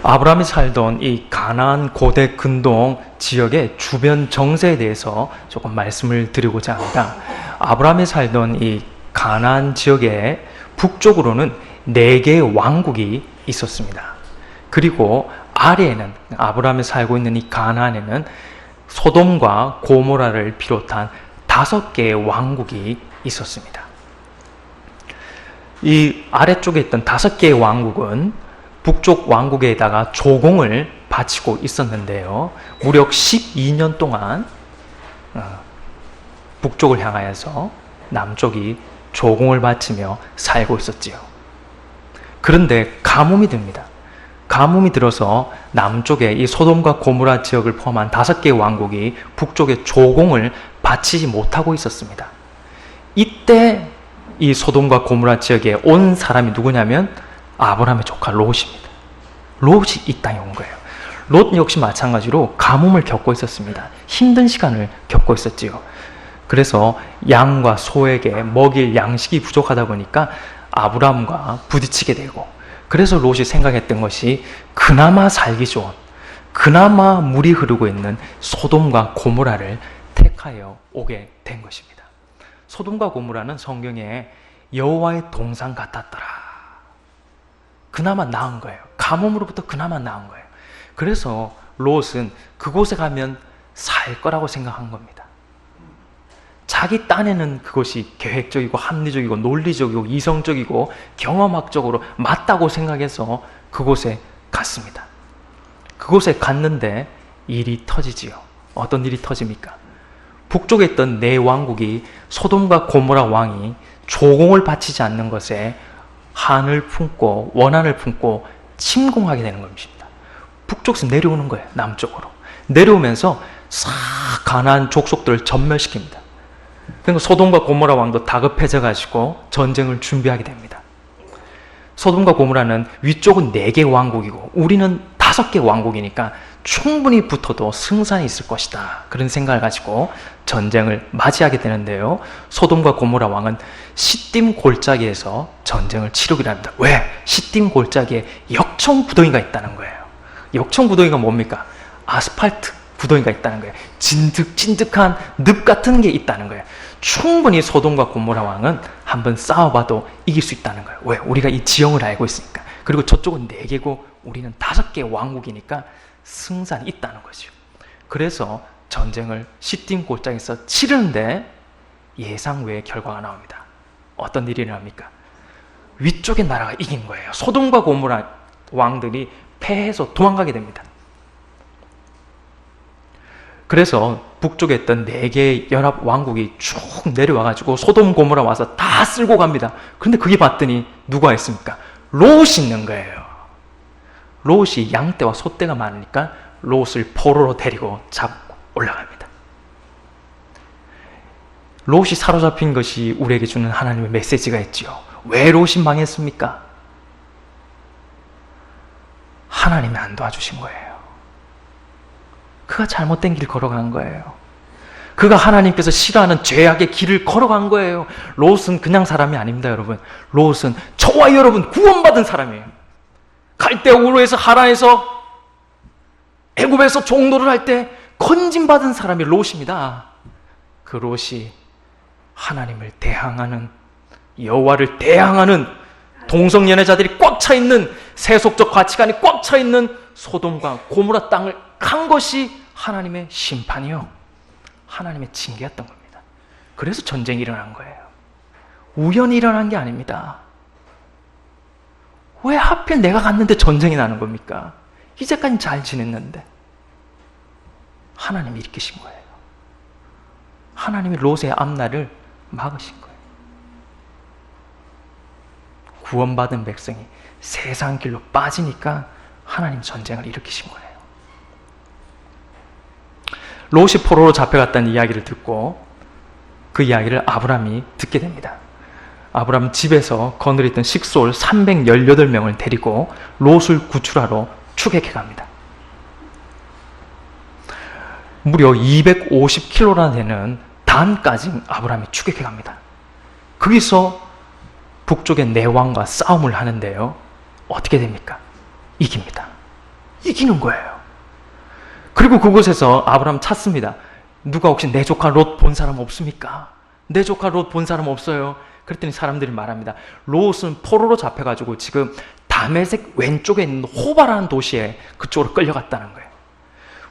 아브라함이 살던 이 가나안 고대 근동 지역의 주변 정세에 대해서 조금 말씀을 드리고자 합니다. 아브라함이 살던 이 가나안 지역의 북쪽으로는 4개의 왕국이 있었습니다. 그리고 아래에는 아브라함이 살고 있는 이 가나안에는 소돔과 고모라를 비롯한 5개의 왕국이 있었습니다. 이 아래쪽에 있던 5개의 왕국은 북쪽 왕국에다가 조공을 바치고 있었는데요. 무려 12년 동안 북쪽을 향하여서 남쪽이 조공을 바치며 살고 있었지요. 그런데 가뭄이 듭니다. 가뭄이 들어서 남쪽에 이 소돔과 고모라 지역을 포함한 5개의 왕국이 북쪽에 조공을 바치지 못하고 있었습니다. 이때 이 소돔과 고모라 지역에 온 사람이 누구냐면 아브라함의 조카 롯입니다. 롯이 이 땅에 온 거예요. 롯 역시 마찬가지로 가뭄을 겪고 있었습니다. 힘든 시간을 겪고 있었지요. 그래서 양과 소에게 먹일 양식이 부족하다 보니까 아브라함과 부딪히게 되고, 그래서 롯이 생각했던 것이 그나마 살기 좋은, 그나마 물이 흐르고 있는 소돔과 고모라를 택하여 오게 된 것입니다. 소돔과 고모라는 성경에 여호와의 동산 같았더라. 그나마 나은 거예요. 가뭄으로부터 그나마 나은 거예요. 그래서 롯은 그곳에 가면 살 거라고 생각한 겁니다. 자기 딴에는 그것이 계획적이고 합리적이고 논리적이고 이성적이고 경험학적으로 맞다고 생각해서 그곳에 갔습니다. 그곳에 갔는데 일이 터지지요. 어떤 일이 터집니까? 북쪽에 있던 4왕국이 소돔과 고모라 왕이 조공을 바치지 않는 것에 한을 품고 원한을 품고 침공하게 되는 것입니다. 북쪽에서 내려오는 거예요. 남쪽으로 내려오면서 싹 가나안 족속들을 전멸시킵니다. 그러니까 소돔과 고모라 왕도 다급해져 가지고 전쟁을 준비하게 됩니다. 소돔과 고모라는 위쪽은 4개 왕국이고 우리는 5개 왕국이니까 충분히 붙어도 승산이 있을 것이다, 그런 생각을 가지고 전쟁을 맞이하게 되는데요. 소돔과 고모라 왕은 시딤 골짜기에서 전쟁을 치르기로 합니다. 왜? 시딤 골짜기에 역청 구덩이가 있다는 거예요. 역청 구덩이가 뭡니까? 아스팔트 구덩이가 있다는 거예요. 진득진득한 늪 같은 게 있다는 거예요. 충분히 소돔과 고모라 왕은 한번 싸워봐도 이길 수 있다는 거예요. 왜? 우리가 이 지형을 알고 있으니까. 그리고 저쪽은 4개고 우리는 5개의 왕국이니까 승산이 있다는 거죠. 그래서 전쟁을 시딤 골짜기에서 치르는데 예상 외의 결과가 나옵니다. 어떤 일이 일어납니까? 위쪽의 나라가 이긴 거예요. 소돔과 고모라 왕들이 패해서 도망가게 됩니다. 그래서 북쪽에 있던 4개의 연합 왕국이 쭉 내려와가지고 소돔 고모라 와서 다 쓸고 갑니다. 그런데 그게 봤더니 누가 있습니까? 롯이 있는 거예요. 롯이 양떼와 소떼가 많으니까 롯을 포로로 데리고 잡고 올라갑니다. 롯이 사로잡힌 것이 우리에게 주는 하나님의 메시지가 있지요. 왜 롯이 망했습니까? 하나님이 안 도와주신 거예요. 그가 잘못된 길을 걸어간 거예요. 그가 하나님께서 싫어하는 죄악의 길을 걸어간 거예요. 롯은 그냥 사람이 아닙니다, 여러분. 롯은 저와 여러분 구원받은 사람이에요. 갈대 우르에서 하란에서 애굽에서 종노를 할 때 건진받은 사람이 롯입니다. 그 롯이 하나님을 대항하는, 여호와를 대항하는 동성연애자들이 꽉 차 있는, 세속적 가치관이 꽉 차 있는 소돔과 고모라 땅을 간 것이 하나님의 심판이요, 하나님의 징계였던 겁니다. 그래서 전쟁이 일어난 거예요. 우연히 일어난 게 아닙니다. 왜 하필 내가 갔는데 전쟁이 나는 겁니까? 이제까지 잘 지냈는데. 하나님이 일으키신 거예요. 하나님이 롯의 앞날을 막으신 거예요. 구원받은 백성이 세상 길로 빠지니까 하나님 전쟁을 일으키신 거예요. 롯이 포로로 잡혀갔다는 이야기를 듣고 그 이야기를 아브라함이 듣게 됩니다. 아브라함 집에서 거느리던 식솔 318명을 데리고 롯을 구출하러 추격해 갑니다. 무려 250km나 되는 단까지 아브라함이 추격해 갑니다. 거기서 북쪽의 내왕과 싸움을 하는데요. 어떻게 됩니까? 이깁니다. 이기는 거예요. 그리고 그곳에서 아브라함 찾습니다. 누가 혹시 내 조카 롯 본 사람 없습니까? 내 조카 롯 본 사람 없어요. 그랬더니 사람들이 말합니다. 롯은 포로로 잡혀가지고 지금 다메섹 왼쪽에 있는 호바라는 도시에 그쪽으로 끌려갔다는 거예요.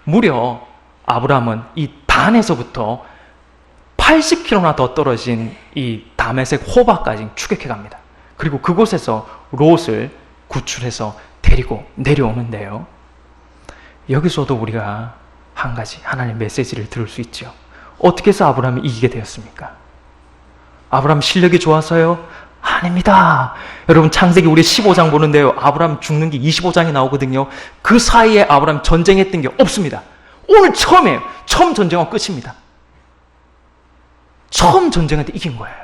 무려 아브라함은 이 단에서부터 80km나 더 떨어진 이 다메섹 호바까지 추격해 갑니다. 그리고 그곳에서 롯을 구출해서 데리고 내려오는데요. 여기서도 우리가 한 가지 하나님의 메시지를 들을 수 있죠. 어떻게 해서 아브라함이 이기게 되었습니까? 아브라함 실력이 좋아서요? 아닙니다. 여러분 창세기 우리 15장 보는데요. 아브라함 죽는 게 25장이 나오거든요. 그 사이에 아브라함 전쟁했던 게 없습니다. 오늘 처음이에요. 처음 전쟁은 끝입니다. 처음 전쟁할 때 이긴 거예요.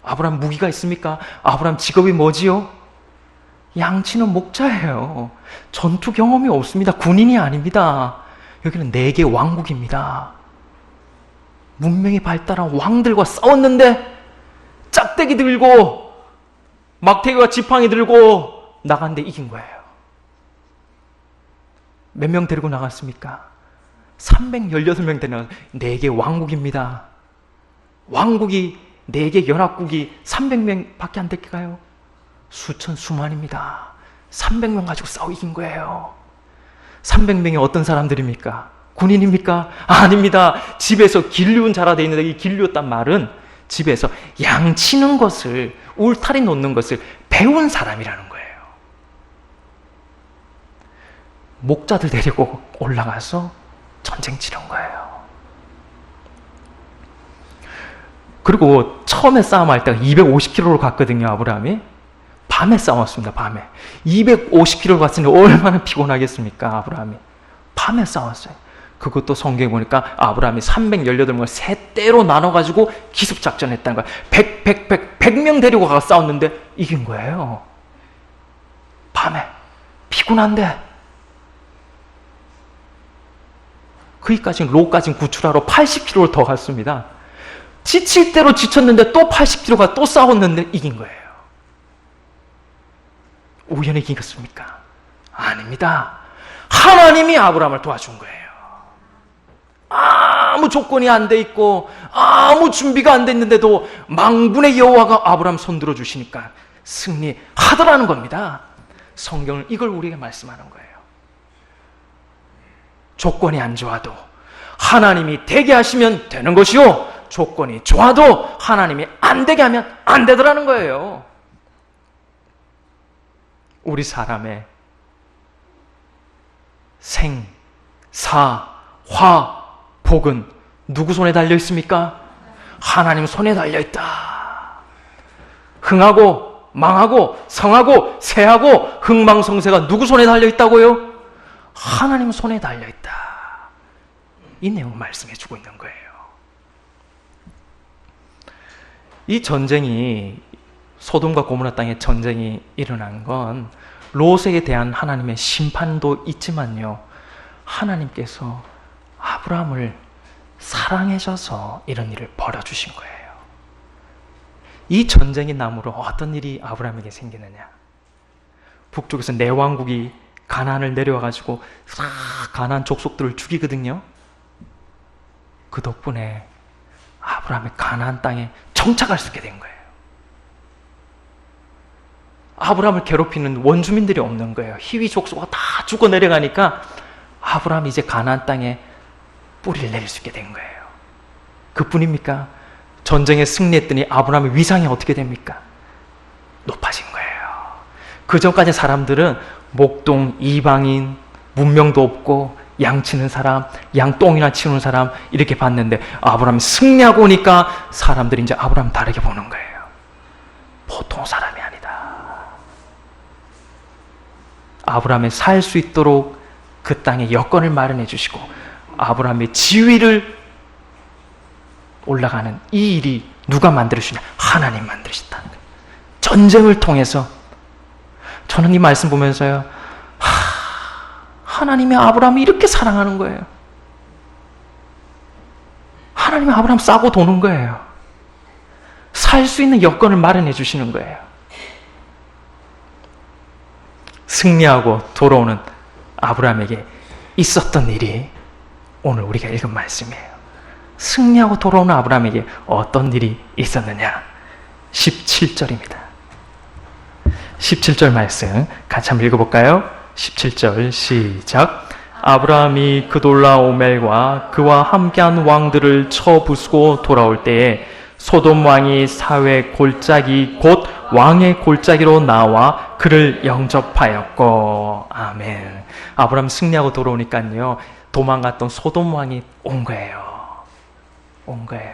아브라함 무기가 있습니까? 아브라함 직업이 뭐지요? 양치는 목자예요. 전투 경험이 없습니다. 군인이 아닙니다. 여기는 4개 왕국입니다. 문명이 발달한 왕들과 싸웠는데 짝대기 들고 막대기와 지팡이 들고 나갔는데 이긴 거예요. 몇 명 데리고 나갔습니까? 318명 데리고 나갔어요. 4개 왕국입니다. 왕국이 4개 연합국이 300명 밖에 안 될까요? 수천 수만입니다. 300명 가지고 싸워 이긴 거예요. 300명이 어떤 사람들입니까? 군인입니까? 아닙니다. 집에서 길륜 자라 돼 있는데 이 길륜단 말은 집에서 양치는 것을, 울타리 놓는 것을 배운 사람이라는 거예요. 목자들 데리고 올라가서 전쟁 치른 거예요. 그리고 처음에 싸움할 때가 250km로 갔거든요, 아브라함이. 밤에 싸웠습니다, 밤에. 250km 갔으니 얼마나 피곤하겠습니까, 아브라함이. 밤에 싸웠어요. 그것도 성경에 보니까 아브라함이 318명을 세 대로 나눠가지고 기습작전했다는 거예요. 100명 데리고 가서 싸웠는데 이긴 거예요. 밤에. 피곤한데. 거기까지는 롯까지는 구출하러 80km를 더 갔습니다. 지칠 대로 지쳤는데 또 80km가 또 싸웠는데 이긴 거예요. 우연히 이겼습니까? 아닙니다. 하나님이 아브라함을 도와준 거예요. 아무 조건이 안 돼 있고 아무 준비가 안 됐는데도 망군의 여호와가 아브라함 손들어 주시니까 승리하더라는 겁니다. 성경은 이걸 우리에게 말씀하는 거예요. 조건이 안 좋아도 하나님이 되게 하시면 되는 것이요, 조건이 좋아도 하나님이 안 되게 하면 안 되더라는 거예요. 우리 사람의 생, 사, 화, 복은 누구 손에 달려 있습니까? 하나님 손에 달려 있다. 흥하고 망하고 성하고 쇠하고 흥망성쇠가 누구 손에 달려 있다고요? 하나님 손에 달려 있다. 이 내용을 말씀해 주고 있는 거예요. 이 전쟁이, 소돔과 고모라 땅의 전쟁이 일어난 건 롯에 대한 하나님의 심판도 있지만요, 하나님께서 아브라함을 사랑해줘서 이런 일을 벌여주신 거예요. 이 전쟁의 나무로 어떤 일이 아브라함에게 생기느냐? 북쪽에서 내 왕국이 가나안을 내려와가지고 가나안 족속들을 죽이거든요. 그 덕분에 아브라함이 가나안 땅에 정착할 수 있게 된 거예요. 아브라함을 괴롭히는 원주민들이 없는 거예요. 히위 족속가 다 죽어 내려가니까 아브라함이 이제 가나안 땅에 뿌리를 내릴 수 있게 된 거예요. 그뿐입니까? 전쟁에 승리했더니 아브라함의 위상이 어떻게 됩니까? 높아진 거예요. 그 전까지 사람들은 목동, 이방인, 문명도 없고 양치는 사람, 양똥이나 치우는 사람 이렇게 봤는데 아브라함이 승리하고 오니까 사람들이 이제 아브라함 다르게 보는 거예요. 보통 사람이 아니다. 아브라함이 살 수 있도록 그 땅에 여건을 마련해 주시고 아브라함의 지위를 올라가는 이 일이 누가 만들어주냐? 하나님 만드셨다. 전쟁을 통해서. 저는 이 말씀 보면서요, 하나님이 아브라함을 이렇게 사랑하는 거예요. 하나님이 아브라함 싸고 도는 거예요. 살 수 있는 여건을 마련해 주시는 거예요. 승리하고 돌아오는 아브라함에게 있었던 일이 오늘 우리가 읽은 말씀이에요. 승리하고 돌아오는 아브라함에게 어떤 일이 있었느냐? 17절입니다. 17절 말씀 같이 한번 읽어볼까요? 17절 시작. 아브라함이 그돌라오멜과 그와 함께한 왕들을 쳐 부수고 돌아올 때에 소돔 왕이 사회 골짜기 곧 왕의 골짜기로 나와 그를 영접하였고. 아멘. 아브라함 승리하고 돌아오니까요, 도망갔던 소돔 왕이 온 거예요. 온 거예요.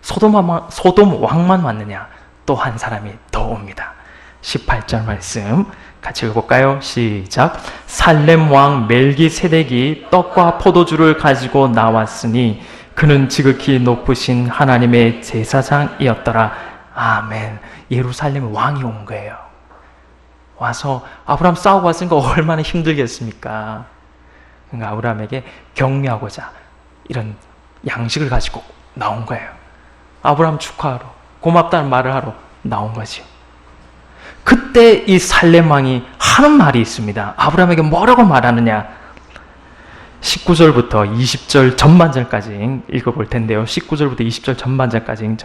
소돔 왕만 왔느냐? 또 한 사람이 더 옵니다. 18절 말씀 같이 읽어볼까요? 시작. 살렘 왕 멜기세덱이 떡과 포도주를 가지고 나왔으니 그는 지극히 높으신 하나님의 제사장이었더라. 아멘. 예루살렘에 왕이 온 거예요. 와서 아브라함 싸우고 왔으니까 얼마나 힘들겠습니까? 그러니까 아브라함에게 격려하고자 이런 양식을 가지고 나온 거예요. 아브라함 축하하러, 고맙다는 말을 하러 나온 거죠. 그때 이 살렘 왕이 하는 말이 있습니다. 아브라함에게 뭐라고 말하느냐? 19절부터 20절 전반절까지 읽어볼 텐데요. 19절부터 20절 전반절까지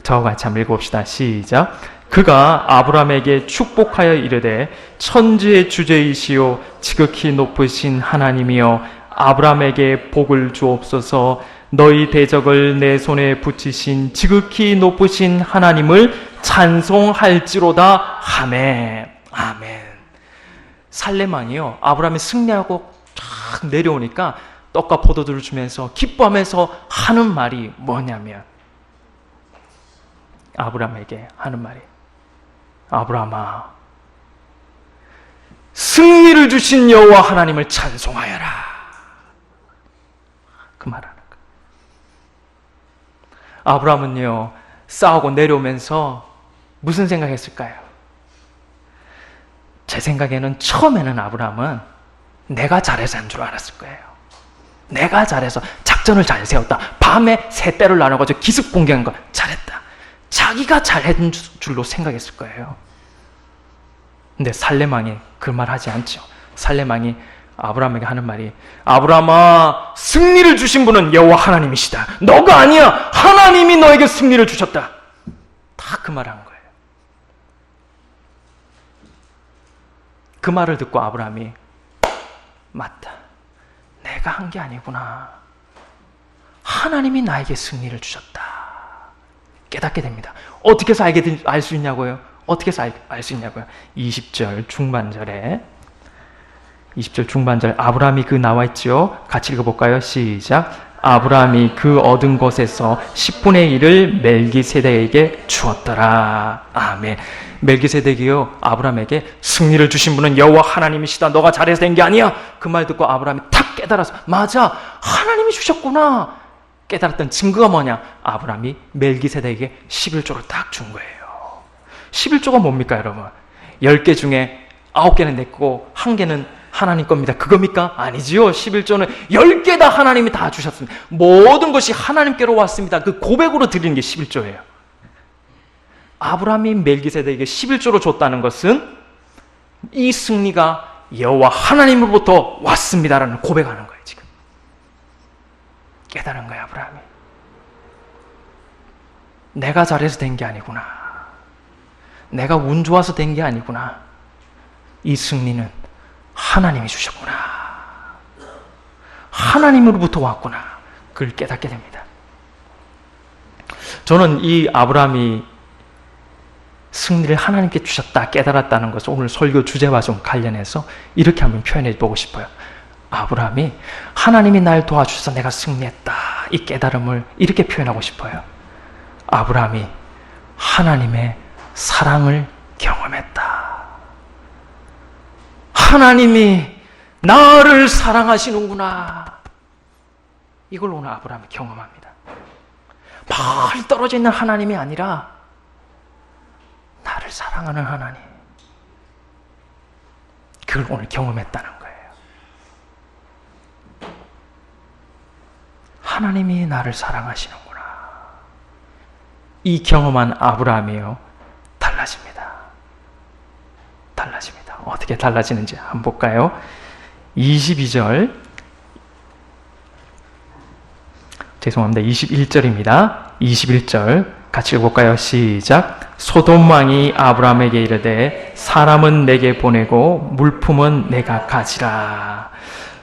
저와 같이 한번 읽어봅시다. 시작. 그가 아브라함에게 축복하여 이르되 천지의 주제이시오 지극히 높으신 하나님이여 아브라함에게 복을 주옵소서. 너희 대적을 내 손에 붙이신 지극히 높으신 하나님을 찬송할지로다 하매. 아멘. 살렘 왕이요, 아브라함이 승리하고 쫙 내려오니까 떡과 포도주를 주면서 기뻐하면서 하는 말이 뭐냐면, 아브라함에게 하는 말이, 아브라함아, 승리를 주신 여호와 하나님을 찬송하여라. 그 말하는 거예요. 아브라함은요, 싸우고 내려오면서 무슨 생각했을까요? 제 생각에는 처음에는 아브라함은 내가 잘해서 한 줄 알았을 거예요. 내가 잘해서 작전을 잘 세웠다. 밤에 세 떼를 나눠가지고 기습 공격한 거 잘했다. 자기가 잘한 줄로 생각했을 거예요. 근데 살렘 왕이 그 말 하지 않죠. 살렘 왕이 아브라함에게 하는 말이, 아브라함아, 승리를 주신 분은 여호와 하나님이시다. 너가 아니야. 하나님이 너에게 승리를 주셨다. 다 그 말을 한 거예요. 그 말을 듣고 아브라함이, 맞다. 내가 한 게 아니구나. 하나님이 나에게 승리를 주셨다. 깨닫게 됩니다. 어떻게 해서 알 수 있냐고요? 어떻게 해서 알 수 있냐고요? 20절 중반절 아브라함이 그 나와 있죠. 같이 읽어볼까요? 시작. 아브라함이 그 얻은 것에서 10분의 1을 멜기세덱에게 주었더라. 아멘. 멜기세덱이요, 아브라함에게 승리를 주신 분은 여호와 하나님이시다. 너가 잘해서 된 게 아니야. 그 말 듣고 아브라함이 탁 깨달아서, 맞아, 하나님이 주셨구나. 깨달았던 증거가 뭐냐? 아브라함이 멜기세덱에게 11조를 딱 준 거예요. 11조가 뭡니까, 여러분? 10개 중에 9개는 내 거고 1개는 하나님 겁니다. 그겁니까? 아니지요. 11조는 10개 다 하나님이 다 주셨습니다. 모든 것이 하나님께로 왔습니다. 그 고백으로 드리는 게 11조예요. 아브라함이 멜기세덱에게 11조로 줬다는 것은 이 승리가 여호와 하나님으로부터 왔습니다라는 고백하는 거예요. 지금 깨달은 거예요. 아브라함이 내가 잘해서 된 게 아니구나. 내가 운 좋아서 된 게 아니구나. 이 승리는 하나님이 주셨구나. 하나님으로부터 왔구나. 그걸 깨닫게 됩니다. 저는 이 아브라함이 승리를 하나님께 주셨다 깨달았다는 것을 오늘 설교 주제와 좀 관련해서 이렇게 한번 표현해 보고 싶어요. 아브라함이 하나님이 날 도와주셔서 내가 승리했다, 이 깨달음을 이렇게 표현하고 싶어요. 아브라함이 하나님의 사랑을 경험했다. 하나님이 나를 사랑하시는구나. 이걸 오늘 아브라함이 경험합니다. 멀리 떨어져 있는 하나님이 아니라 나를 사랑하는 하나님. 그걸 오늘 경험했다는 거예요. 하나님이 나를 사랑하시는구나. 이 경험한 아브라함이요, 달라집니다. 달라집니다. 어떻게 달라지는지 한번 볼까요? 22절, 죄송합니다. 21절입니다. 21절 같이 읽어볼까요? 시작. 소돔 왕이 아브라함에게 이르되 사람은 내게 보내고 물품은 내가 가지라.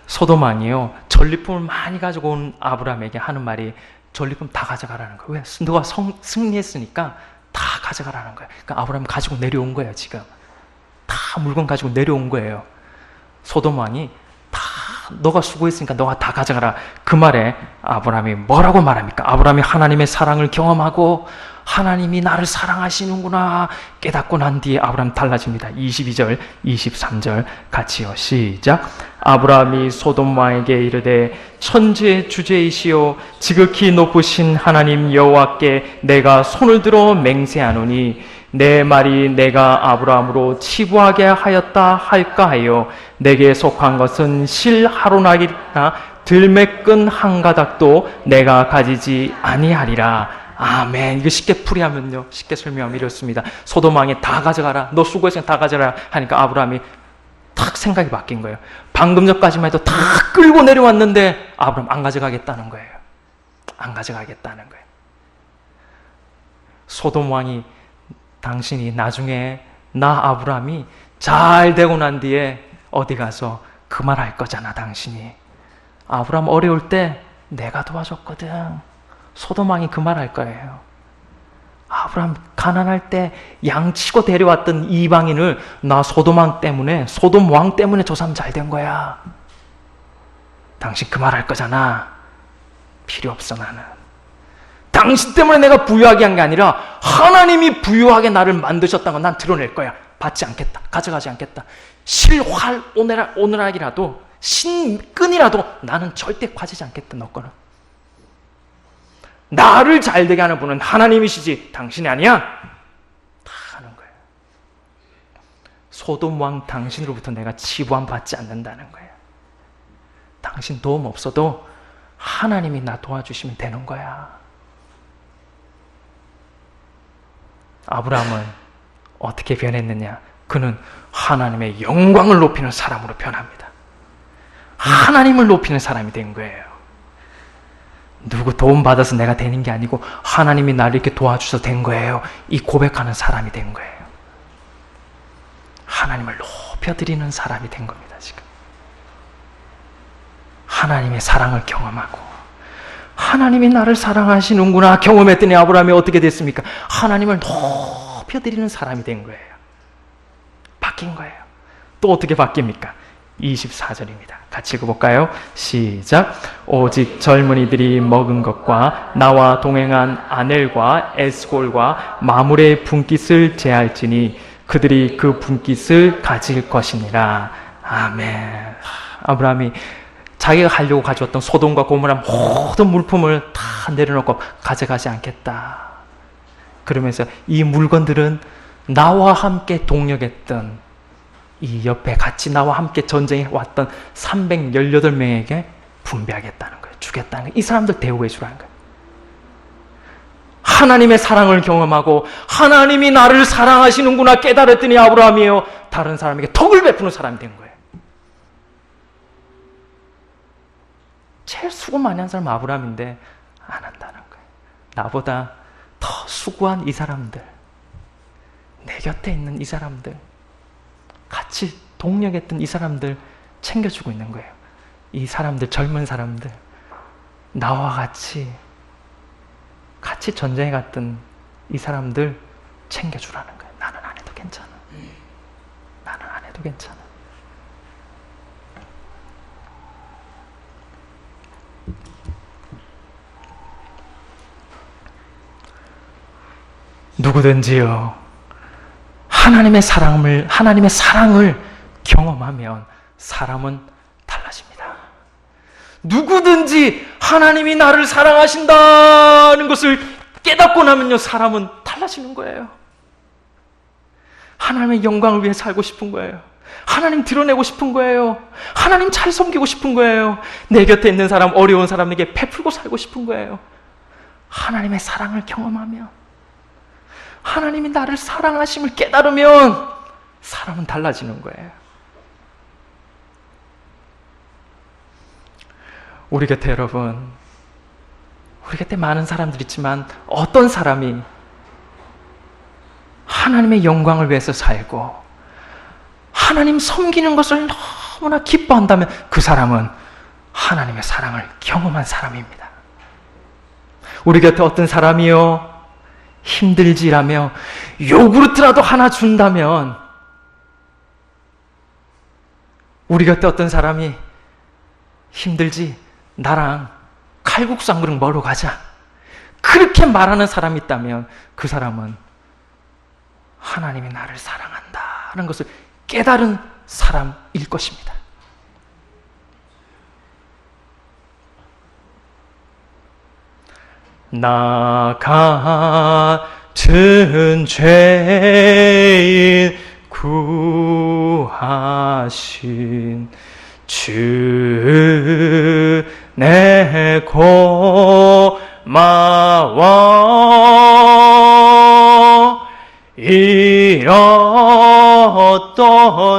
소돔 왕이요, 전리품을 많이 가지고 온 아브라함에게 하는 말이 전리품 다 가져가라는 거예요. 왜? 너가 승리했으니까 다 가져가라는 거예요. 그러니까 아브라함 가지고 내려온 거예요. 지금 다 물건 가지고 내려온 거예요. 소돔 왕이 다 너가 수고했으니까 너가 다 가져가라. 그 말에 아브라함이 뭐라고 말합니까? 아브라함이 하나님의 사랑을 경험하고 하나님이 나를 사랑하시는구나 깨닫고 난 뒤에 아브라함 달라집니다. 22절, 23절 같이요. 시작. 아브라함이 소돔 왕에게 이르되 천지의 주제이시오 지극히 높으신 하나님 여호와께 내가 손을 들어 맹세하노니 내 말이 내가 아브라함으로 치부하게 하였다 할까 하여 내게 속한 것은 실 하루나기나 들매끈 한 가닥도 내가 가지지 아니하리라. 아멘. 이거 쉽게 풀이하면요, 쉽게 설명하면 이렇습니다. 소돔 왕이 다 가져가라, 너 수고했으니까 다 가져가라 하니까 아브라함이 탁 생각이 바뀐 거예요. 방금 전까지만 해도 다 끌고 내려왔는데 아브라함 안 가져가겠다는 거예요. 안 가져가겠다는 거예요. 소돔 왕이 당신이 나중에 나 아브라함이 잘 되고 난 뒤에 어디 가서 그 말 할 거잖아. 당신이 아브라함 어려울 때 내가 도와줬거든. 소돔 왕이 그 말 할 거예요. 아브라함 가난할 때 양치고 데려왔던 이방인을 나 소돔 왕 때문에, 소돔 왕 때문에 저 사람 잘 된 거야. 당신 그 말 할 거잖아. 필요 없어. 나는 당신 때문에 내가 부유하게 한 게 아니라 하나님이 부유하게 나를 만드셨다는 건 난 드러낼 거야. 받지 않겠다. 가져가지 않겠다. 실활 오늘하기라도 신끈이라도 나는 절대 가지지 않겠다. 너 거는. 나를 잘되게 하는 분은 하나님이시지 당신이 아니야. 다 하는 거예요. 소돔 왕 당신으로부터 내가 치부함 받지 않는다는 거예요. 당신 도움 없어도 하나님이 나 도와주시면 되는 거야. 아브라함은 어떻게 변했느냐? 그는 하나님의 영광을 높이는 사람으로 변합니다. 하나님을 높이는 사람이 된 거예요. 누구 도움 받아서 내가 되는 게 아니고 하나님이 나를 이렇게 도와주셔서 된 거예요. 이 고백하는 사람이 된 거예요. 하나님을 높여드리는 사람이 된 겁니다. 지금 하나님의 사랑을 경험하고 하나님이 나를 사랑하시는구나 경험했더니 아브라함이 어떻게 됐습니까? 하나님을 높여드리는 사람이 된 거예요. 바뀐 거예요. 또 어떻게 바뀝니까? 24절입니다. 같이 읽어볼까요? 시작. 오직 젊은이들이 먹은 것과 나와 동행한 아넬과 에스골과 마물의 분깃을 제할지니 그들이 그 분깃을 가질 것이니라. 아멘. 아브라함이 자기가 가려고 가져왔던 소돔과 고모라 모든 물품을 다 내려놓고 가져가지 않겠다. 그러면서 이 물건들은 나와 함께 동역했던 이 옆에 같이 나와 함께 전쟁에 왔던 318명에게 분배하겠다는 거예요. 주겠다는 거예요. 이 사람들 대우해 주라는 거예요. 하나님의 사랑을 경험하고 하나님이 나를 사랑하시는구나 깨달았더니 아브라함이에요. 다른 사람에게 덕을 베푸는 사람이 된 거예요. 제일 수고 많이 한 사람은 아브라함인데 안 한다는 거예요. 나보다 더 수고한 이 사람들, 내 곁에 있는 이 사람들, 같이 동력했던 이 사람들 챙겨주고 있는 거예요. 이 사람들, 젊은 사람들, 나와 같이 전쟁에 갔던 이 사람들 챙겨주라는 거예요. 나는 안 해도 괜찮아. 나는 안 해도 괜찮아. 누구든지요, 하나님의 사랑을 경험하면 사람은 달라집니다. 누구든지 하나님이 나를 사랑하신다는 것을 깨닫고 나면요, 사람은 달라지는 거예요. 하나님의 영광을 위해 살고 싶은 거예요. 하나님 드러내고 싶은 거예요. 하나님 잘 섬기고 싶은 거예요. 내 곁에 있는 사람, 어려운 사람에게 베풀고 살고 싶은 거예요. 하나님의 사랑을 경험하면, 하나님이 나를 사랑하심을 깨달으면 사람은 달라지는 거예요. 우리 곁에 여러분, 우리 곁에 많은 사람들이 있지만 어떤 사람이 하나님의 영광을 위해서 살고 하나님 섬기는 것을 너무나 기뻐한다면 그 사람은 하나님의 사랑을 경험한 사람입니다. 우리 곁에 어떤 사람이요 힘들지라며 요구르트라도 하나 준다면, 우리 곁에 어떤 사람이 힘들지 나랑 칼국수 한 그릇 먹으러 가자 그렇게 말하는 사람이 있다면 그 사람은 하나님이 나를 사랑한다는 것을 깨달은 사람일 것입니다. 나 같은 죄인 구하신 주 내 고마워 잃었던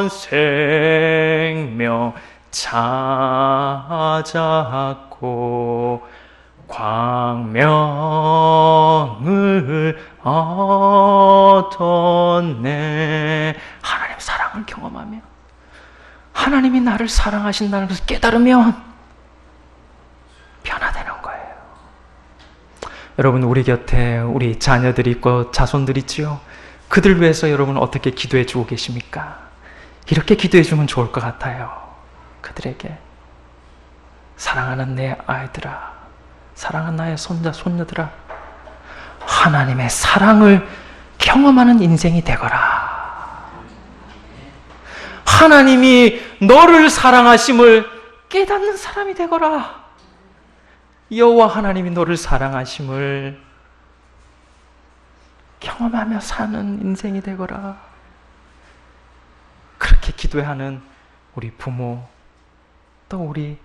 생명 찾았고 광명을 얻었네. 하나님 사랑을 경험하며 하나님이 나를 사랑하신다는 것을 깨달으면 변화되는 거예요. 여러분, 우리 곁에 우리 자녀들이 있고 자손들이 있지요. 그들 위해서 여러분 어떻게 기도해 주고 계십니까? 이렇게 기도해 주면 좋을 것 같아요. 그들에게 사랑하는 내 아이들아, 사랑하는 나의 손자, 손녀들아, 하나님의 사랑을 경험하는 인생이 되거라. 하나님이 너를 사랑하심을 깨닫는 사람이 되거라. 여호와 하나님이 너를 사랑하심을 경험하며 사는 인생이 되거라. 그렇게 기도하는 우리 부모, 또 우리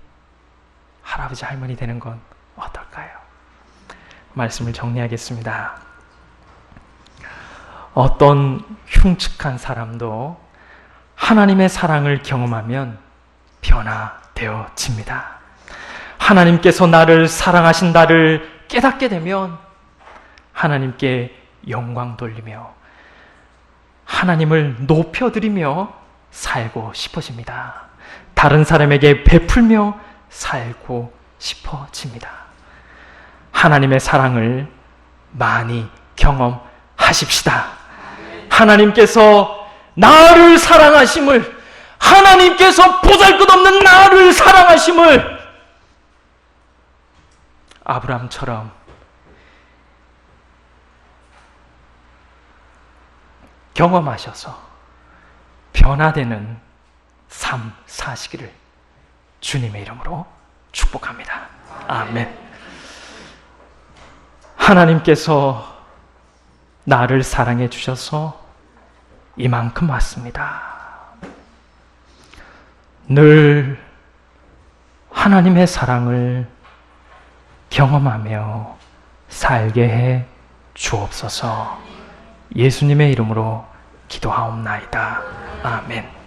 할아버지 할머니 되는 건 어떨까요? 말씀을 정리하겠습니다. 어떤 흉측한 사람도 하나님의 사랑을 경험하면 변화되어집니다. 하나님께서 나를 사랑하신다를 깨닫게 되면 하나님께 영광 돌리며 하나님을 높여드리며 살고 싶어집니다. 다른 사람에게 베풀며 살고 싶어집니다. 하나님의 사랑을 많이 경험하십시다. 하나님께서 나를 사랑하심을, 하나님께서 보잘것없는 나를 사랑하심을 아브라함처럼 경험하셔서 변화되는 삶 사시기를 주님의 이름으로 축복합니다. 아멘. 하나님께서 나를 사랑해 주셔서 이만큼 왔습니다. 늘 하나님의 사랑을 경험하며 살게 해 주옵소서. 예수님의 이름으로 기도하옵나이다. 아멘.